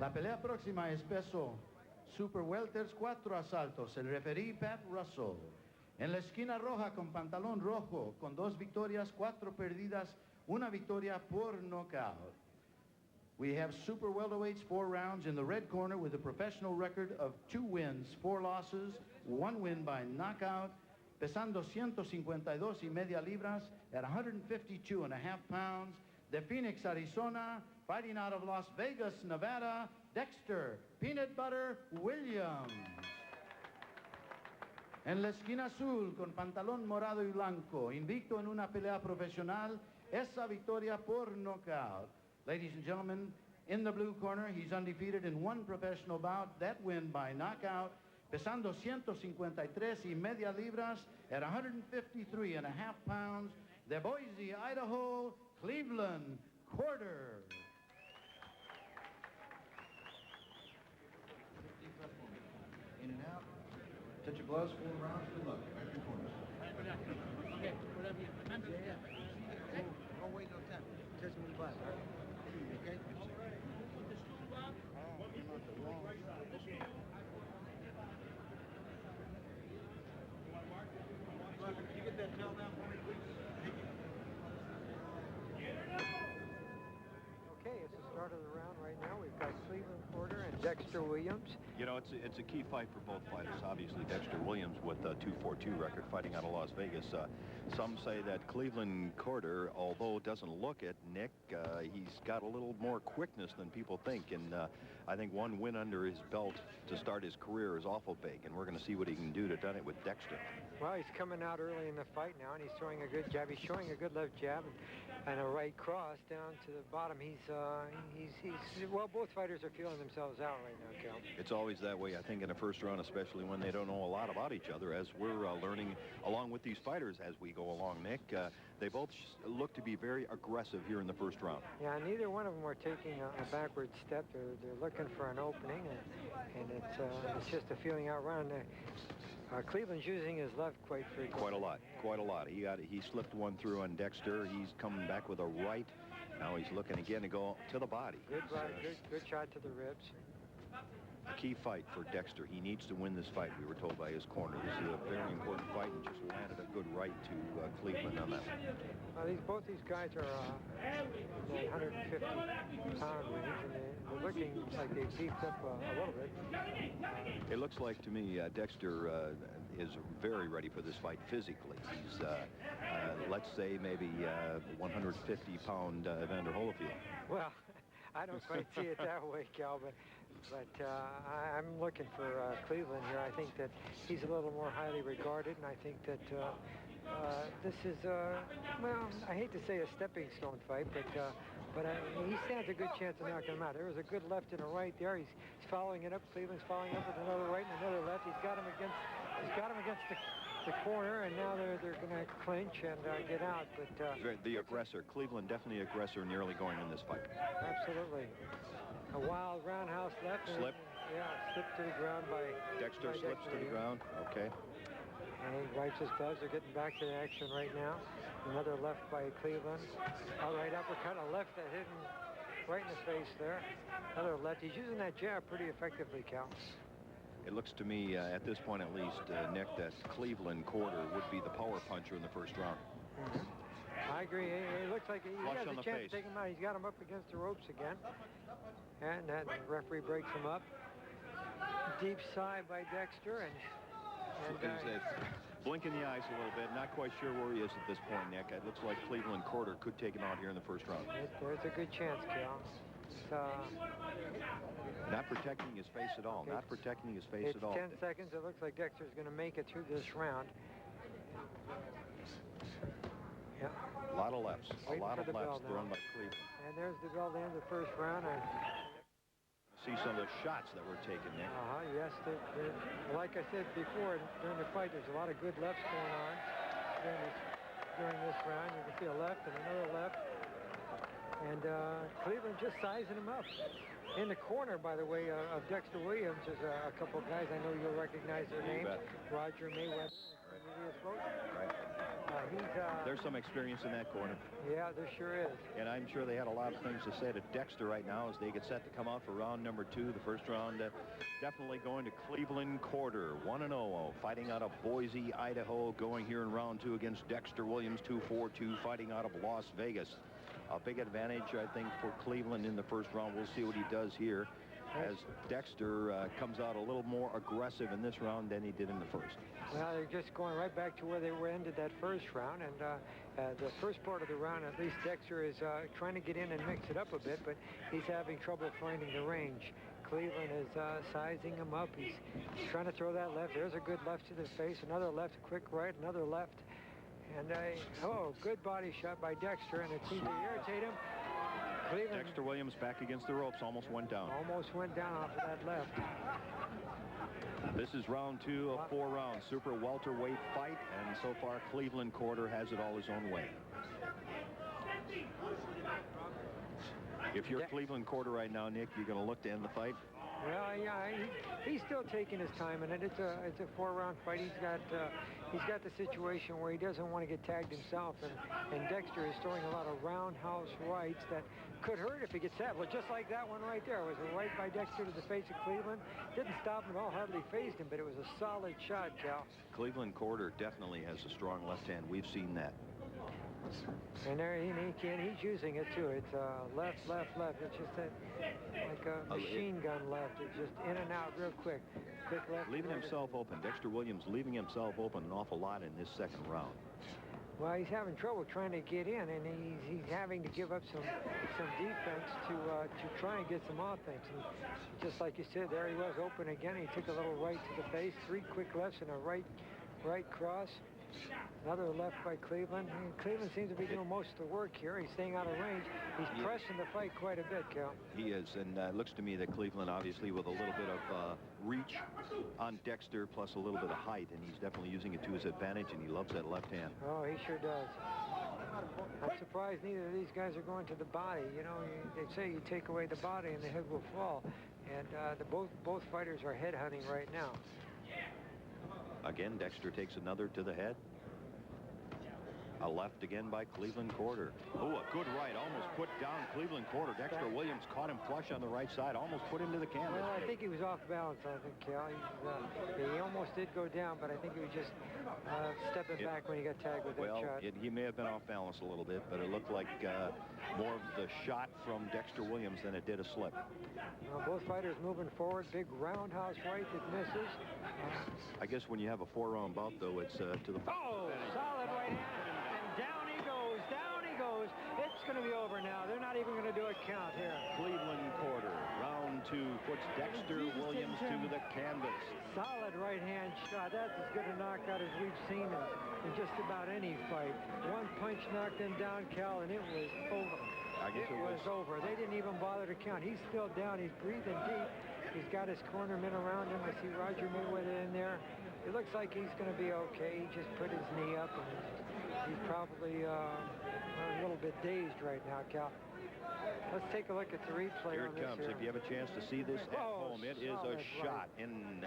La pelea próxima es peso Super Welters, 4 asaltos. El referí Pat Russell. En la esquina roja con pantalón rojo, con 2 victorias, 4 perdidas, 1 victoria por knockout. We have Super Welterweights 4 rounds in the red corner with a professional record of 2 wins, 4 losses, 1 win by knockout, pesando 152.5 libras at 152.5 pounds. De Phoenix, Arizona, fighting out of Las Vegas, Nevada, Dexter Peanut Butter Williams. En la esquina azul, con pantalón morado y blanco, invicto en una pelea profesional, esa victoria por knockout. Ladies and gentlemen, in the blue corner, he's undefeated in 1 professional bout, that win by knockout, pesando 153.5 libras at 153.5 pounds, de Boise, Idaho, Cleveland Quarter. In and out. Touch your gloves, 4 rounds, good luck. Back to your corners. Okay, whatever you remember. Don't wait no time. Touch me in the butt, all right? Okay? Put the stool up. Can you get that towel down for me, please? Get it up! Okay, it's the start of the round right now. We've got Cleveland Porter and Dexter Williams. You know, it's a key fight for both fighters. Obviously, Dexter Williams with a 2-4-2 record fighting out of Las Vegas. Some say that Cleveland Porter, although doesn't look it, Nick, he's got a little more quickness than people think. And I think 1 win under his belt to start his career is awful big. And we're going to see what he can do to done it with Dexter. Well, he's coming out early in the fight now, and he's throwing a good jab. He's showing a good left jab and a right cross down to the bottom. Well, both fighters are feeling themselves out right now, Cal. It's always that way, I think, in the first round, especially when they don't know a lot about each other, as we're learning along with these fighters as we go along, Nick. They both look to be very aggressive here in the first round. Yeah, neither one of them are taking a backward step. They're looking for an opening, and it's just a feeling out round. Cleveland's using his left quite frequently. Quite a lot. He slipped 1 through on Dexter. He's coming back with a right. Now he's looking again to go to the body. Good right, good shot to the ribs. A key fight for Dexter. He needs to win this fight, we were told by his corner. This is a very important fight, and just landed a good right to Cleveland on that one. Both these guys are 150-pound range, and they're looking like they've beefed up a little bit. It looks like to me Dexter is very ready for this fight physically. He's, let's say, maybe 150-pound Evander Holyfield. Well, I don't quite see it that way, Cal, but I'm looking for Cleveland here. I think that he's a little more highly regarded, and I think that this is, well, I hate to say a stepping stone fight, but he stands a good chance of knocking him out. There was a good left and a right there. He's following it up. Cleveland's following up with another right and another left. He's got him against the corner, and now they're going to clinch and get out. But the aggressor, Cleveland definitely aggressor in the early going in this fight. Absolutely. A wild roundhouse left. Slip. Yeah, slipped to the ground by Dexter. Slips to the ground. Okay. And he wipes his gloves. They're getting back to the action right now. Another left by Cleveland. All right, uppercut, a left that hit him right in the face there. Another left. He's using that jab pretty effectively, Cal. It looks to me, at this point at least, Nick, that Cleveland Quarter would be the power puncher in the first round. I agree. It looks like he has a chance face. to take him out. He's got him up against the ropes again. And that referee breaks him up. Deep side by Dexter. And blinking the eyes a little bit. Not quite sure where he is at this point, Nick. It looks like Cleveland Quarter could take him out here in the first round. There's a good chance, Cal. Not protecting his face at all. Not protecting his face at all. It's 10 seconds. It looks like Dexter's going to make it through this round. Yeah. A lot of lefts. A lot of lefts thrown by Cleveland. And there's the bell to end the first round. See some of the shots that were taken, Nick. Yes. Like I said before, during the fight, there's a lot of good lefts going on during this round. You can see a left and another left. And Cleveland just sizing him up. In the corner, by the way, of Dexter Williams, there's a couple of guys I know you'll recognize their names. Roger Mayweather maybe his vote. Right. There's some experience in that corner. Yeah, there sure is. And I'm sure they had a lot of things to say to Dexter right now as they get set to come out for round number 2. The first round definitely going to Cleveland Quarter, 1-0, fighting out of Boise, Idaho, going here in round 2 against Dexter Williams, 2-4-2, fighting out of Las Vegas. A big advantage, I think, for Cleveland in the first round. We'll see what he does here as Dexter comes out a little more aggressive in this round than he did in the first. Well, they're just going right back to where they were ended that first round, and the first part of the round, at least Dexter is trying to get in and mix it up a bit, but he's having trouble finding the range. Cleveland is sizing him up. He's trying to throw that left. There's a good left to the face, another left, quick right, another left, and good body shot by Dexter, and it seemed to irritate him. Cleveland, Dexter Williams back against the ropes, almost went down. Almost went down off of that left. This is round 2 of 4 rounds, super welterweight fight, and so far Cleveland Quarter has it all his own way. If you're Cleveland Quarter right now, Nick, you're going to look to end the fight? Well, yeah, he's still taking his time, and it's a 4-round fight. He's got the situation where he doesn't want to get tagged himself, and Dexter is throwing a lot of roundhouse rights that could hurt if he gets tagged. Well, just like that one right there. It was a right by Dexter to the face of Cleveland. Didn't stop him at all, hardly phased him, but it was a solid shot, Cal. Cleveland Quarter definitely has a strong left hand. We've seen that. And there he's using it too. It's left, left, left. It's just like a machine gun left. It's just in and out real quick. Quick left. Leaving himself open. Dexter Williams leaving himself open an awful lot in this second round. Well, he's having trouble trying to get in, and he's having to give up some defense to try and get some offense. And just like you said, there he was open again. He took a little right to the face, 3 quick lefts and a right cross. Another left by Cleveland. Cleveland seems to be doing most of the work here. He's staying out of range. He's pressing the fight quite a bit, Cal. He is, and it looks to me that Cleveland, obviously, with a little bit of reach on Dexter, plus a little bit of height, and he's definitely using it to his advantage, and he loves that left hand. Oh, he sure does. I'm surprised neither of these guys are going to the body. You know, they say you take away the body and the head will fall, and both fighters are head hunting right now. Again, Dexter takes another to the head. A left again by Cleveland Quarter. Oh, a good right. Almost put down Cleveland Quarter. Dexter Williams caught him flush on the right side. Almost put him to the canvas. Well, I think he was off balance, I think, Cal. He almost did go down, but I think he was just stepping back when he got tagged with that shot. He may have been off balance a little bit, but it looked like more of the shot from Dexter Williams than it did a slip. Both fighters moving forward. Big roundhouse right that misses. I guess when you have a 4-round bout, though, it's to the... Oh, solid right hand. Down he goes, down he goes. It's going to be over now. They're not even going to do a count here. Cleveland Quarter, round 2, puts Dexter Williams to the canvas. Solid right hand shot. That's as good a knockout as we've seen in just about any fight. One punch knocked him down, Cal, and it was over. I guess it was over. They didn't even bother to count. He's still down. He's breathing deep. He's got his cornermen around him. I see Roger Mayweather in there. It looks like he's going to be okay. He just put his knee up, and he's probably a little bit dazed right now, Cal. Let's take a look at the replay. Here it comes. If you have a chance to see this at home, it is a shot. And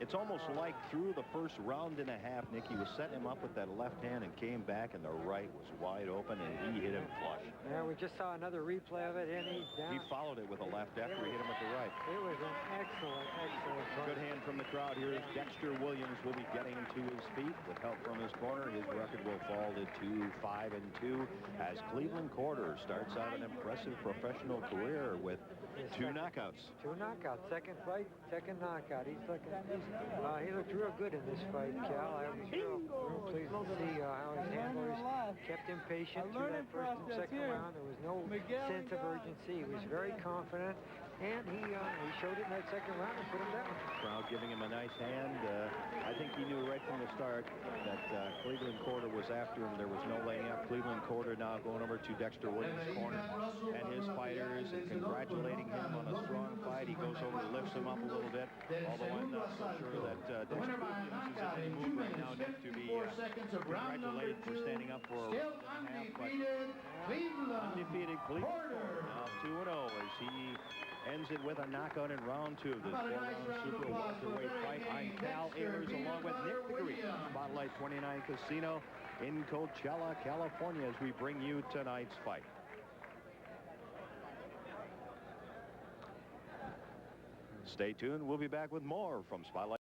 it's almost like through the first round and a half, Nick, he was setting him up with that left hand and came back, and the right was wide open, and he hit him flush. Yeah, we just saw another replay of it, and he's down. He followed it with a left after he hit him with the right. It was an excellent fight. Good hand from the crowd here. Dexter Williams will be getting to his feet with help from his corner. His record will fall to 5-2 as Cleveland Quarter starts out an impressive professional career with 2 knockouts. 2 knockouts. Second fight, second knockout. He looked real good in this fight, Cal. I was real pleased to see how his handlers kept him patient through that first and second round. There was no sense of urgency. He was very confident, and he showed it in that second round and put him down. Crowd giving him a nice hand. I think he knew right from the start that Cleveland Quarter was after him. There was no laying up. Cleveland Quarter now going over to Dexter Williams' corner and his fighters and congratulating him on a strong fight. He goes over and lifts him up a little bit, although I'm not so sure that Dexter Williams is in any mood right now, Nick, to be congratulated for standing up for a round and a half. But undefeated Cleveland Quarter now 2-0 as he ends it with a knockout in round 2 of this 4-round super welterweight fight. I'm Cal Ayers along with Nick DeGree. Spotlight 29 Casino in Coachella, California, as we bring you tonight's fight. Stay tuned. We'll be back with more from Spotlight.